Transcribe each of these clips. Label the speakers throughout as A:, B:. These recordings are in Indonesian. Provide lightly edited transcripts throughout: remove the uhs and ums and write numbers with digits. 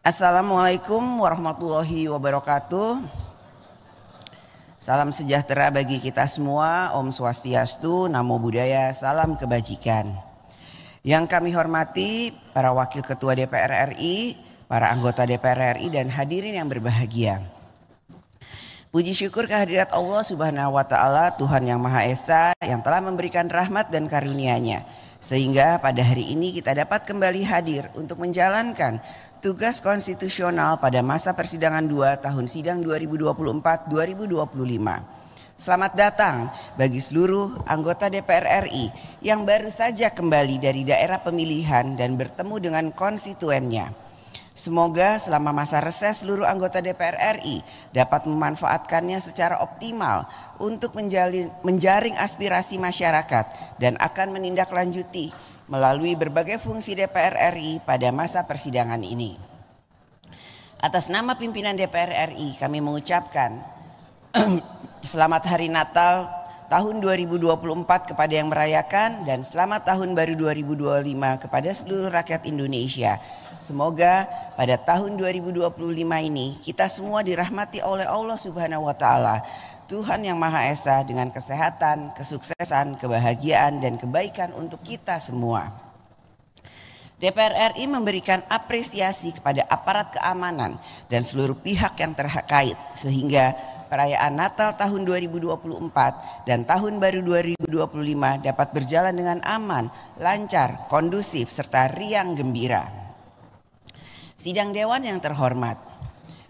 A: Assalamualaikum warahmatullahi wabarakatuh. Salam sejahtera bagi kita semua. Om Swastiastu, Namo Buddhaya, salam kebajikan. Yang kami hormati para wakil ketua DPR RI, para anggota DPR RI dan hadirin yang berbahagia. Puji syukur kehadirat Allah Subhanahu wa Ta'ala, Tuhan yang Maha Esa, yang telah memberikan rahmat dan karunia-Nya, sehingga pada hari ini kita dapat kembali hadir untuk menjalankan tugas konstitusional pada masa persidangan 2 tahun sidang 2024-2025. Selamat datang bagi seluruh anggota DPR RI yang baru saja kembali dari daerah pemilihan dan bertemu dengan konstituennya. Semoga selama masa reses seluruh anggota DPR RI dapat memanfaatkannya secara optimal untuk menjaring aspirasi masyarakat dan akan menindaklanjuti melalui berbagai fungsi DPR RI pada masa persidangan ini. Atas nama pimpinan DPR RI kami mengucapkan selamat Hari Natal tahun 2024 kepada yang merayakan dan selamat tahun baru 2025 kepada seluruh rakyat Indonesia. Semoga pada tahun 2025 ini kita semua dirahmati oleh Allah Subhanahu wa Ta'ala, Tuhan yang Maha Esa, dengan kesehatan, kesuksesan, kebahagiaan, dan kebaikan untuk kita semua. DPR RI memberikan apresiasi kepada aparat keamanan dan seluruh pihak yang terkait sehingga perayaan Natal tahun 2024 dan Tahun Baru 2025 dapat berjalan dengan aman, lancar, kondusif, serta riang gembira. Sidang Dewan yang terhormat,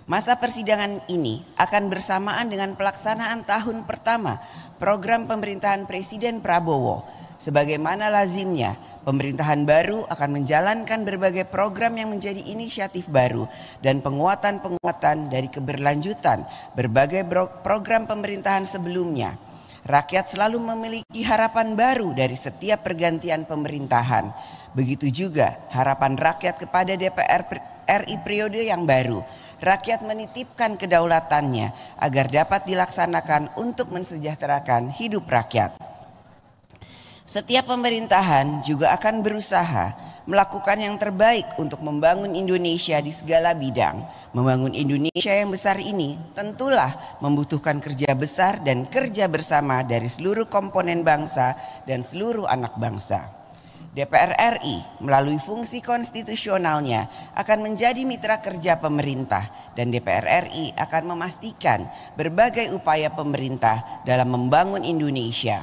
A: masa persidangan ini akan bersamaan dengan pelaksanaan tahun pertama program pemerintahan Presiden Prabowo. Sebagaimana lazimnya, pemerintahan baru akan menjalankan berbagai program yang menjadi inisiatif baru dan penguatan-penguatan dari keberlanjutan berbagai program pemerintahan sebelumnya. Rakyat selalu memiliki harapan baru dari setiap pergantian pemerintahan. Begitu juga harapan rakyat kepada DPR RI periode yang baru. Rakyat menitipkan kedaulatannya agar dapat dilaksanakan untuk mensejahterakan hidup rakyat. Setiap pemerintahan juga akan berusaha melakukan yang terbaik untuk membangun Indonesia di segala bidang. Membangun Indonesia yang besar ini tentulah membutuhkan kerja besar dan kerja bersama dari seluruh komponen bangsa dan seluruh anak bangsa. DPR RI melalui fungsi konstitusionalnya akan menjadi mitra kerja pemerintah dan DPR RI akan memastikan berbagai upaya pemerintah dalam membangun Indonesia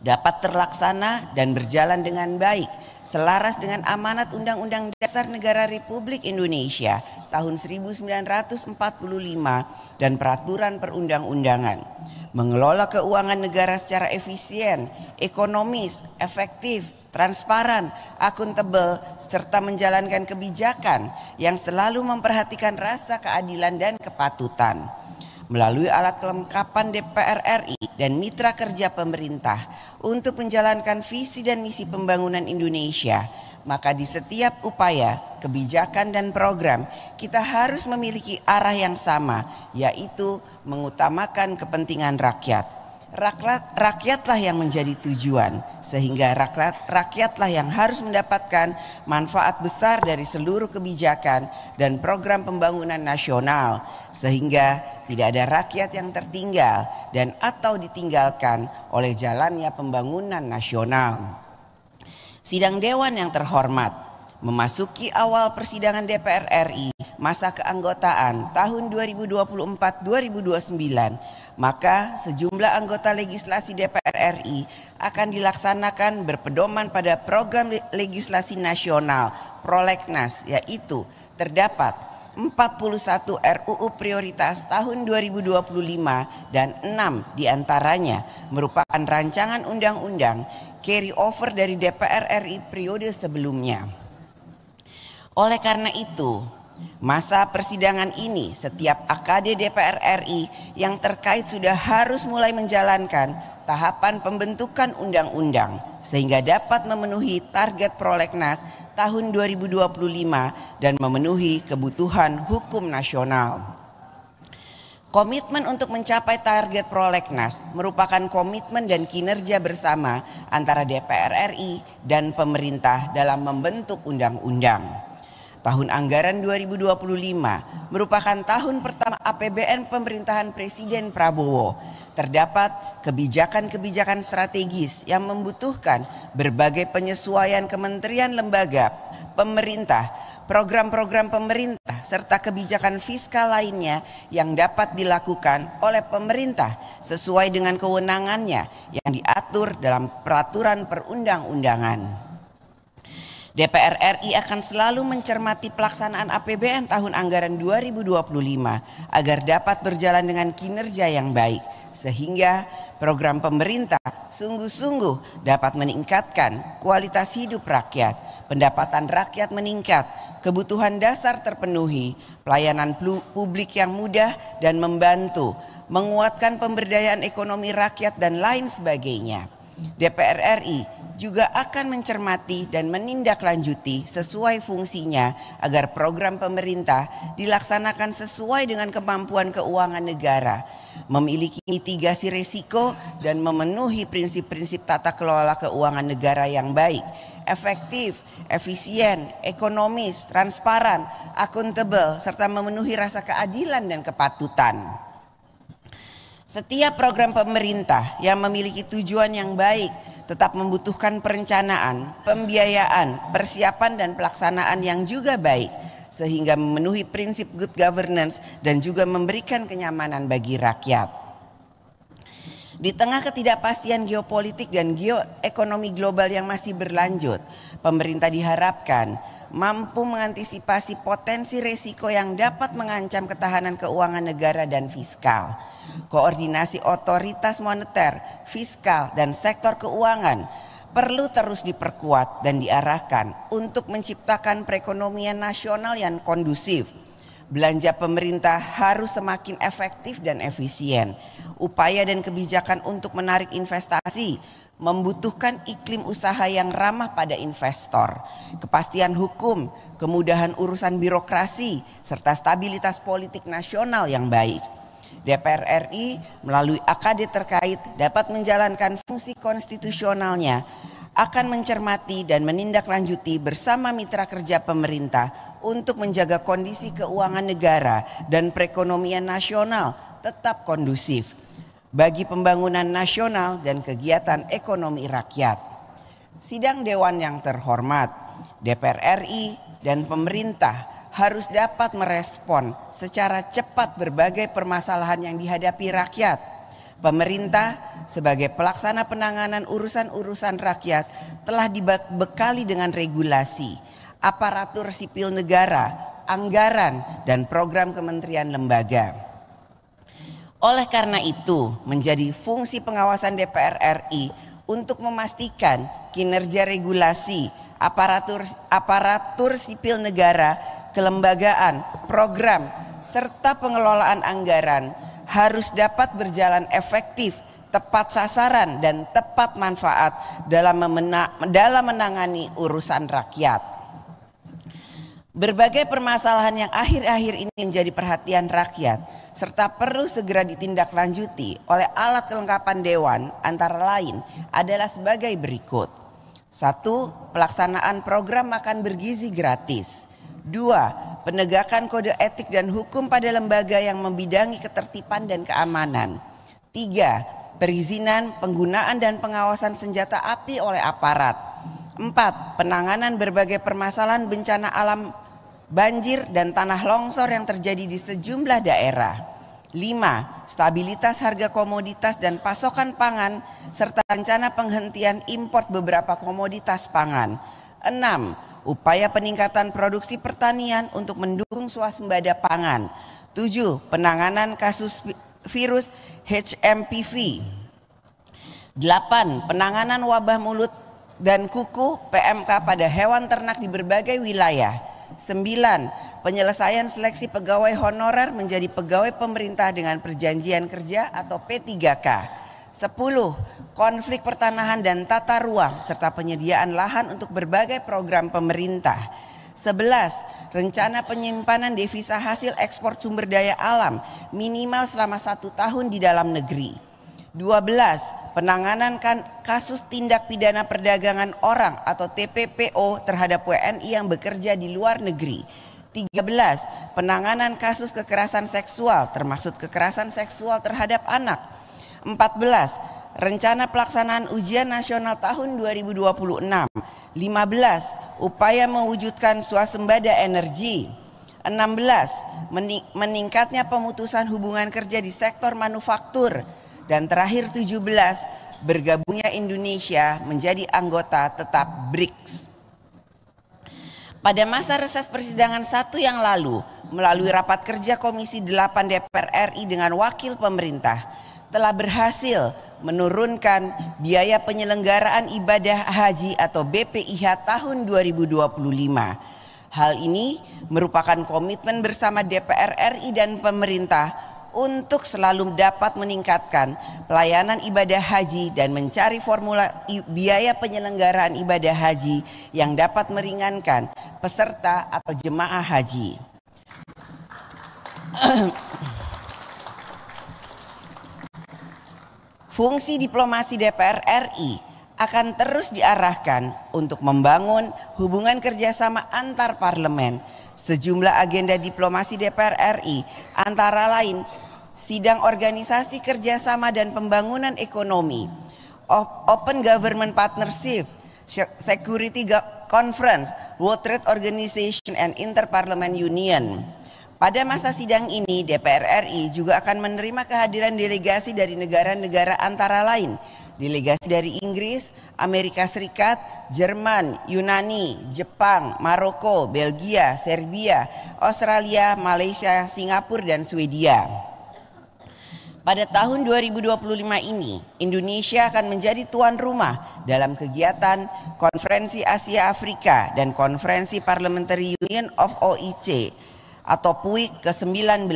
A: dapat terlaksana dan berjalan dengan baik selaras dengan amanat Undang-Undang Dasar Negara Republik Indonesia tahun 1945 dan peraturan perundang-undangan. Mengelola keuangan negara secara efisien, ekonomis, efektif, transparan, akuntabel, serta menjalankan kebijakan yang selalu memperhatikan rasa keadilan dan kepatutan. Melalui alat kelengkapan DPR RI dan mitra kerja pemerintah untuk menjalankan visi dan misi pembangunan Indonesia, maka di setiap upaya, kebijakan dan program kita harus memiliki arah yang sama, yaitu mengutamakan kepentingan rakyat. Rakyatlah yang menjadi tujuan, sehingga rakyatlah yang harus mendapatkan manfaat besar dari seluruh kebijakan dan program pembangunan nasional, sehingga tidak ada rakyat yang tertinggal dan atau ditinggalkan oleh jalannya pembangunan nasional. Sidang Dewan yang terhormat, memasuki awal persidangan DPR RI masa keanggotaan tahun 2024-2029, maka sejumlah anggota legislasi DPR RI akan dilaksanakan berpedoman pada program legislasi nasional Prolegnas, yaitu terdapat 41 RUU prioritas tahun 2025 dan 6 diantaranya merupakan rancangan undang-undang carry over dari DPR RI periode sebelumnya. Oleh karena itu, masa persidangan ini setiap AKD DPR RI yang terkait sudah harus mulai menjalankan tahapan pembentukan undang-undang sehingga dapat memenuhi target Prolegnas tahun 2025 dan memenuhi kebutuhan hukum nasional. Komitmen untuk mencapai target prolegnas merupakan komitmen dan kinerja bersama antara DPR RI dan pemerintah dalam membentuk undang-undang. Tahun anggaran 2025 merupakan tahun pertama APBN pemerintahan Presiden Prabowo. Terdapat kebijakan-kebijakan strategis yang membutuhkan berbagai penyesuaian kementerian lembaga, pemerintah, program-program pemerintah, serta kebijakan fiskal lainnya yang dapat dilakukan oleh pemerintah sesuai dengan kewenangannya yang diatur dalam peraturan perundang-undangan. DPR RI akan selalu mencermati pelaksanaan APBN tahun anggaran 2025 agar dapat berjalan dengan kinerja yang baik, sehingga program pemerintah sungguh-sungguh dapat meningkatkan kualitas hidup rakyat, pendapatan rakyat meningkat, kebutuhan dasar terpenuhi, pelayanan publik yang mudah dan membantu, menguatkan pemberdayaan ekonomi rakyat dan lain sebagainya. DPR RI juga akan mencermati dan menindaklanjuti sesuai fungsinya agar program pemerintah dilaksanakan sesuai dengan kemampuan keuangan negara, memiliki mitigasi risiko dan memenuhi prinsip-prinsip tata kelola keuangan negara yang baik, efektif, efisien, ekonomis, transparan, akuntabel, serta memenuhi rasa keadilan dan kepatutan. Setiap program pemerintah yang memiliki tujuan yang baik tetap membutuhkan perencanaan, pembiayaan, persiapan dan pelaksanaan yang juga baik sehingga memenuhi prinsip good governance dan juga memberikan kenyamanan bagi rakyat. Di tengah ketidakpastian geopolitik dan geoekonomi global yang masih berlanjut, pemerintah diharapkan mampu mengantisipasi potensi risiko yang dapat mengancam ketahanan keuangan negara dan fiskal. Koordinasi otoritas moneter, fiskal, dan sektor keuangan perlu terus diperkuat dan diarahkan untuk menciptakan perekonomian nasional yang kondusif. Belanja pemerintah harus semakin efektif dan efisien. Upaya dan kebijakan untuk menarik investasi membutuhkan iklim usaha yang ramah pada investor, kepastian hukum, kemudahan urusan birokrasi, serta stabilitas politik nasional yang baik. DPR RI melalui AKD terkait dapat menjalankan fungsi konstitusionalnya, akan mencermati dan menindaklanjuti bersama mitra kerja pemerintah untuk menjaga kondisi keuangan negara dan perekonomian nasional tetap kondusif bagi pembangunan nasional dan kegiatan ekonomi rakyat. Sidang Dewan yang terhormat, DPR RI dan pemerintah harus dapat merespon secara cepat berbagai permasalahan yang dihadapi rakyat. Pemerintah sebagai pelaksana penanganan urusan-urusan rakyat telah dibekali dengan regulasi, aparatur sipil negara, anggaran, dan program kementerian lembaga. Oleh karena itu, menjadi fungsi pengawasan DPR RI untuk memastikan kinerja regulasi, aparatur sipil negara, kelembagaan, program, serta pengelolaan anggaran harus dapat berjalan efektif, tepat sasaran, dan tepat manfaat dalam menangani urusan rakyat. Berbagai permasalahan yang akhir-akhir ini menjadi perhatian rakyat, serta perlu segera ditindaklanjuti oleh alat kelengkapan Dewan antara lain adalah sebagai berikut. 1. Pelaksanaan program makan bergizi gratis. 2. Penegakan kode etik dan hukum pada lembaga yang membidangi ketertiban dan keamanan. 3. Perizinan, penggunaan dan pengawasan senjata api oleh aparat. 4. Penanganan berbagai permasalahan bencana alam, banjir dan tanah longsor yang terjadi di sejumlah daerah. 5. Stabilitas harga komoditas dan pasokan pangan serta rencana penghentian impor beberapa komoditas pangan. 6. Upaya peningkatan produksi pertanian untuk mendukung swasembada pangan. 7. Penanganan kasus virus HMPV. 8. Penanganan wabah mulut dan kuku PMK pada hewan ternak di berbagai wilayah. 9. Penyelesaian seleksi pegawai honorer menjadi pegawai pemerintah dengan perjanjian kerja atau P3K. 10. Konflik pertanahan dan tata ruang serta penyediaan lahan untuk berbagai program pemerintah. 11. rencana penyimpanan devisa hasil ekspor sumber daya alam minimal selama 1 tahun di dalam negeri. 12. Penanganan kasus tindak pidana perdagangan orang atau TPPO terhadap WNI yang bekerja di luar negeri. 13. Penanganan kasus kekerasan seksual termasuk kekerasan seksual terhadap anak. 14. Rencana pelaksanaan ujian nasional tahun 2026. 15. Upaya mewujudkan swasembada energi. 16. Meningkatnya pemutusan hubungan kerja di sektor manufaktur. Dan terakhir 17. Bergabungnya Indonesia menjadi anggota tetap BRICS. Pada masa reses persidangan 1 yang lalu, melalui rapat kerja Komisi 8 DPR RI dengan wakil pemerintah, telah berhasil menurunkan biaya penyelenggaraan ibadah haji atau BPIH tahun 2025. Hal ini merupakan komitmen bersama DPR RI dan pemerintah untuk selalu dapat meningkatkan pelayanan ibadah haji dan mencari formula biaya penyelenggaraan ibadah haji yang dapat meringankan peserta atau jemaah haji. Fungsi diplomasi DPR RI akan terus diarahkan untuk membangun hubungan kerjasama antar parlemen. Sejumlah agenda diplomasi DPR RI antara lain sidang organisasi kerjasama dan pembangunan ekonomi, Open Government Partnership, Security Conference, World Trade Organization and Interparliament Union. Pada masa sidang ini DPR RI juga akan menerima kehadiran delegasi dari negara-negara antara lain delegasi dari Inggris, Amerika Serikat, Jerman, Yunani, Jepang, Maroko, Belgia, Serbia, Australia, Malaysia, Singapura dan Swedia. Pada tahun 2025 ini, Indonesia akan menjadi tuan rumah dalam kegiatan Konferensi Asia Afrika dan Konferensi Parliamentary Union of OIC atau PUIC ke-19.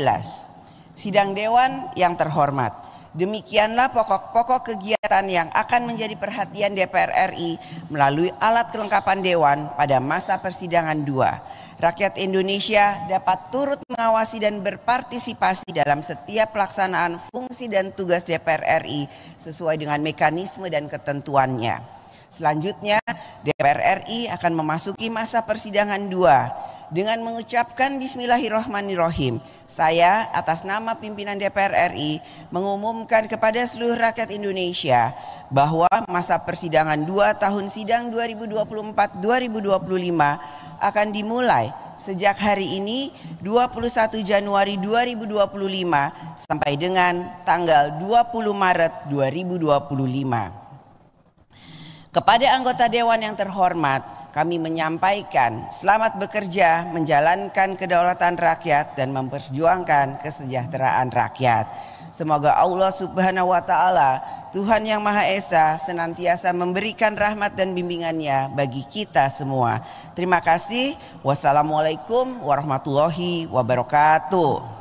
A: Sidang Dewan yang terhormat, demikianlah pokok-pokok kegiatan yang akan menjadi perhatian DPR RI melalui alat kelengkapan Dewan pada masa persidangan 2. Rakyat Indonesia dapat turut mengawasi dan berpartisipasi dalam setiap pelaksanaan fungsi dan tugas DPR RI sesuai dengan mekanisme dan ketentuannya. Selanjutnya, DPR RI akan memasuki masa persidangan 2 dengan mengucapkan Bismillahirrahmanirrahim. Saya atas nama pimpinan DPR RI mengumumkan kepada seluruh rakyat Indonesia bahwa masa persidangan 2 tahun sidang 2024-2025 akan dimulai sejak hari ini 21 Januari 2025 sampai dengan tanggal 20 Maret 2025. Kepada anggota Dewan yang terhormat, kami menyampaikan selamat bekerja menjalankan kedaulatan rakyat dan memperjuangkan kesejahteraan rakyat. Semoga Allah Subhanahu wa Ta'ala, Tuhan yang Maha Esa, senantiasa memberikan rahmat dan bimbingannya bagi kita semua. Terima kasih. Wassalamualaikum warahmatullahi wabarakatuh.